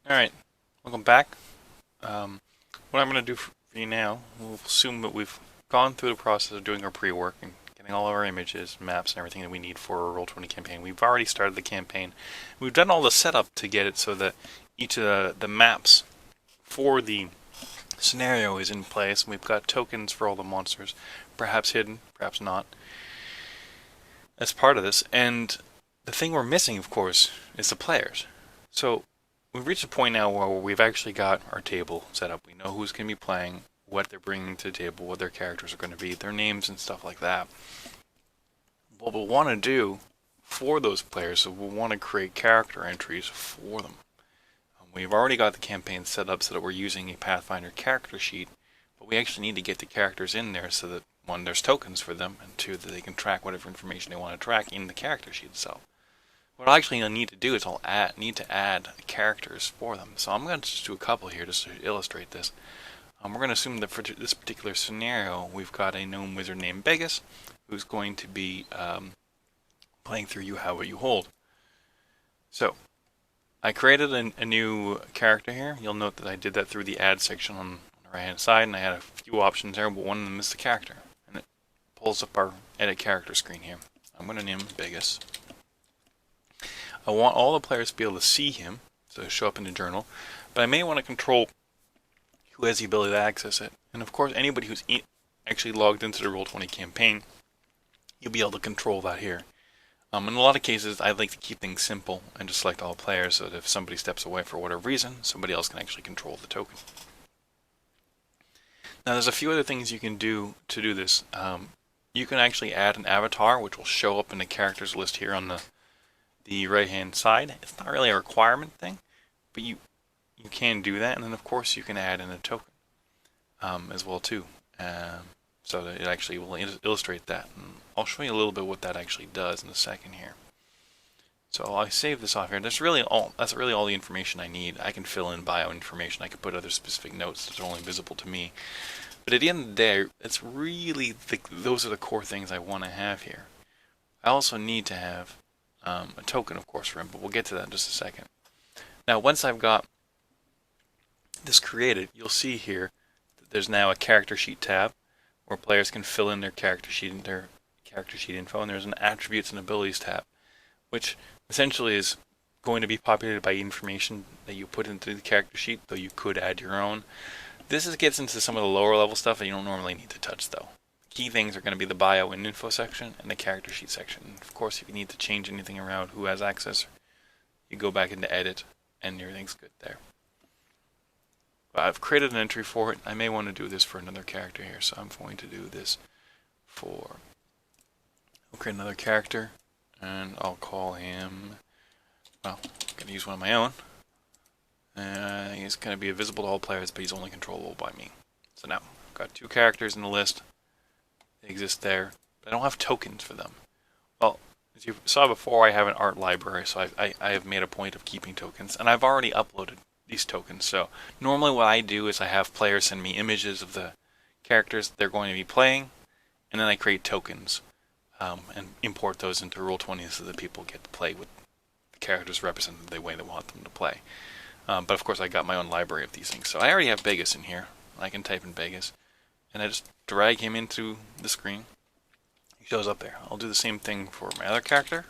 Alright, welcome back. What I'm going to do for you now, we'll assume that we've gone through the process of doing our pre-work and getting all of our images, maps, and everything that we need for a Roll20 campaign. We've already started the campaign. We've done all the setup to get it so that each of the maps for the scenario is in place. We've got tokens for all the monsters, perhaps hidden, perhaps not, as part of this. And the thing we're missing, of course, is the players. So we've reached a point now where we've actually got our table set up. We know who's going to be playing, what they're bringing to the table, what their characters are going to be, their names and stuff like that. What we'll want to do for those players is we'll want to create character entries for them. We've already got the campaign set up so that we're using a Pathfinder character sheet, but we actually need to get the characters in there so that, one, there's tokens for them, and two, that they can track whatever information they want to track in the character sheet itself. What I actually need to do is need to add characters for them. So I'm going to just do a couple here just to illustrate this. We're going to assume that for this particular scenario, we've got a gnome wizard named Begus, who's going to be playing through You Have What You Hold. So I created a new character here. You'll note that I did that through the add section on the right hand side, and I had a few options there, but one of them is the character. And it pulls up our edit character screen here. I'm going to name him Begus. I want all the players to be able to see him, so show up in the journal, but I may want to control who has the ability to access it. And of course, anybody who's actually logged into the Roll20 campaign, you'll be able to control that here. In a lot of cases, I like to keep things simple and just select all players so that if somebody steps away for whatever reason, somebody else can actually control the token. Now, there's a few other things you can do to do this. You can actually add an avatar, which will show up in the characters list here on the right hand side. It's not really a requirement thing, but you can do that, and then of course you can add in a token as well too, so that it actually will illustrate that. And I'll show you a little bit what that actually does in a second here. So I save this off here. That's really all the information I need. I can fill in bio information. I can put other specific notes that are only visible to me. But at the end of the day, it's really those are the core things I want to have here. I also need to have a token, of course, for him, but we'll get to that in just a second. Now, once I've got this created, you'll see here that there's now a character sheet tab where players can fill in their character sheet info, and there's an attributes and abilities tab, which essentially is going to be populated by information that you put into the character sheet, though you could add your own. This gets into some of the lower level stuff that you don't normally need to touch, though. Key things are going to be the bio and info section and the character sheet section. Of course, if you need to change anything around who has access, you go back into edit and everything's good there. But I've created an entry for it. I may want to do this for another character here, so I'm going to do this for... I'll create another character, and I'll call him... Well, I'm going to use one of my own. He's going to be visible to all players, but he's only controllable by me. So now, I've got two characters in the list. They exist there, but I don't have tokens for them. Well, as you saw before, I have an art library, so I have made a point of keeping tokens, and I've already uploaded these tokens. So normally what I do is I have players send me images of the characters they're going to be playing, and then I create tokens and import those into Roll20 so that people get to play with the characters represented the way they want them to play. But of course I got my own library of these things. So I already have Begus in here. I can type in Begus, and I just drag him into the screen. He shows up there. I'll do the same thing for my other character,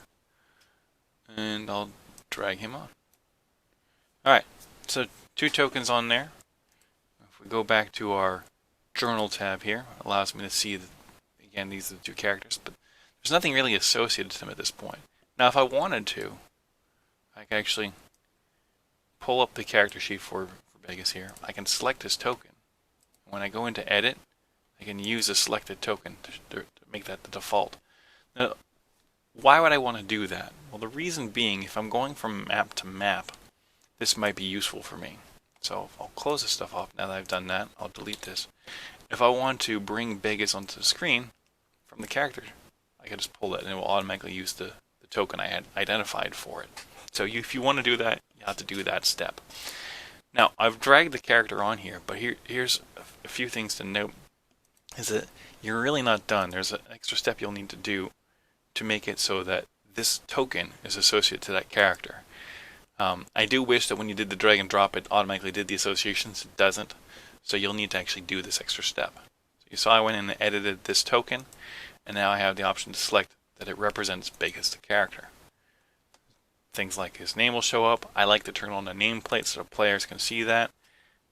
and I'll drag him on. Alright, so two tokens on there. If we go back to our journal tab here, it allows me to see that, again, these are the two characters, but there's nothing really associated to them at this point. Now if I wanted to, I can actually pull up the character sheet for Begus here. I can select his token. When I go into edit, I can use a selected token to make that the default. Now, why would I want to do that? Well, the reason being, if I'm going from map to map, this might be useful for me. So I'll close this stuff off now that I've done that. I'll delete this. If I want to bring Begus onto the screen from the character, I can just pull it and it will automatically use the token I had identified for it. So if you want to do that, you have to do that step. Now, I've dragged the character on here, but here's a few things to note. Is that you're really not done. There's an extra step you'll need to do to make it so that this token is associated to that character. I do wish that when you did the drag and drop, it automatically did the associations. It doesn't. So you'll need to actually do this extra step. So you saw I went in and edited this token, and now I have the option to select that it represents biggest the character. Things like his name will show up. I like to turn on the nameplate so the players can see that.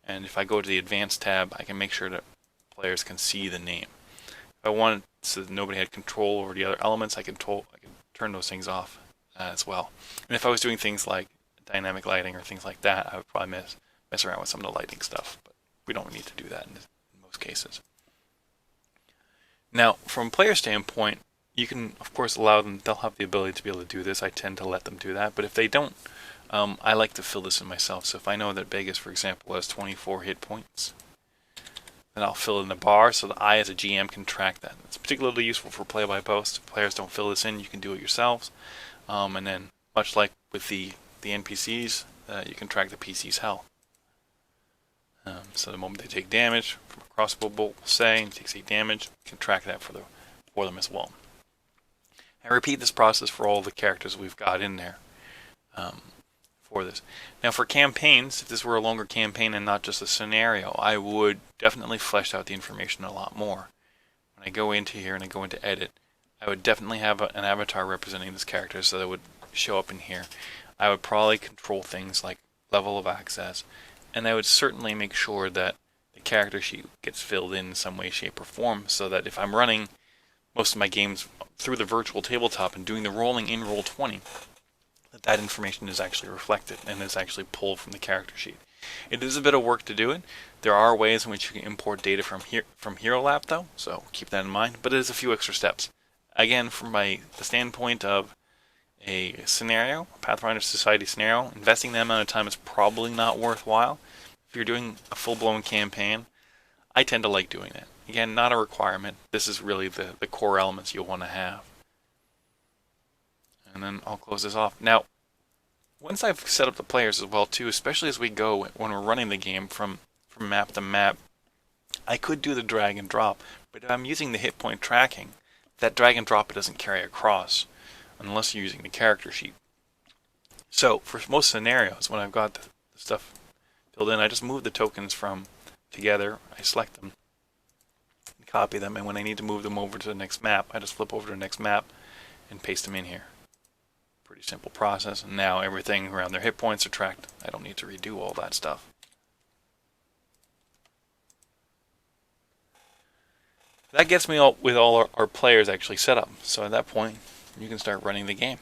And if I go to the advanced tab, I can make sure that players can see the name. If I wanted so that nobody had control over the other elements, I can turn those things off as well. And if I was doing things like dynamic lighting or things like that, I would probably mess around with some of the lighting stuff. But we don't need to do that in most cases. Now, from a player standpoint, you can, of course, allow them, they'll have the ability to be able to do this. I tend to let them do that. But if they don't, I like to fill this in myself. So if I know that Vegas, for example, has 24 hit points, then I'll fill in the bar so that I, as a GM, can track that. It's particularly useful for play-by-post. If players don't fill this in, you can do it yourselves. And then, much like with the NPCs, you can track the PC's health. So the moment they take damage from a crossbow bolt, say, and takes 8 damage, you can track that for them as well. I repeat this process for all the characters we've got in there for this. Now for campaigns, if this were a longer campaign and not just a scenario, I would definitely flesh out the information a lot more. When I go into here and I go into edit, I would definitely have an avatar representing this character so that would show up in here. I would probably control things like level of access, and I would certainly make sure that the character sheet gets filled in some way, shape, or form so that if I'm running most of my games through the virtual tabletop and doing the rolling in Roll20, that information is actually reflected and is actually pulled from the character sheet. It is a bit of work to do it. There are ways in which you can import data from Hero Lab though, so keep that in mind, but it is a few extra steps. Again, from the standpoint of a scenario, a Pathfinder Society scenario, investing that amount of time is probably not worthwhile. If you're doing a full-blown campaign, I tend to like doing that. Again, not a requirement. This is really the core elements you'll want to have. And then I'll close this off. Now, once I've set up the players as well too, especially as we go when we're running the game from map to map, I could do the drag and drop, but if I'm using the hit point tracking, that drag and drop doesn't carry across unless you're using the character sheet. So for most scenarios, when I've got the stuff filled in, I just move the tokens from together, I select them, copy them, and when I need to move them over to the next map, I just flip over to the next map and paste them in here. Pretty simple process, and now everything around their hit points are tracked. I don't need to redo all that stuff. That gets me with all our players actually set up. So at that point, you can start running the game.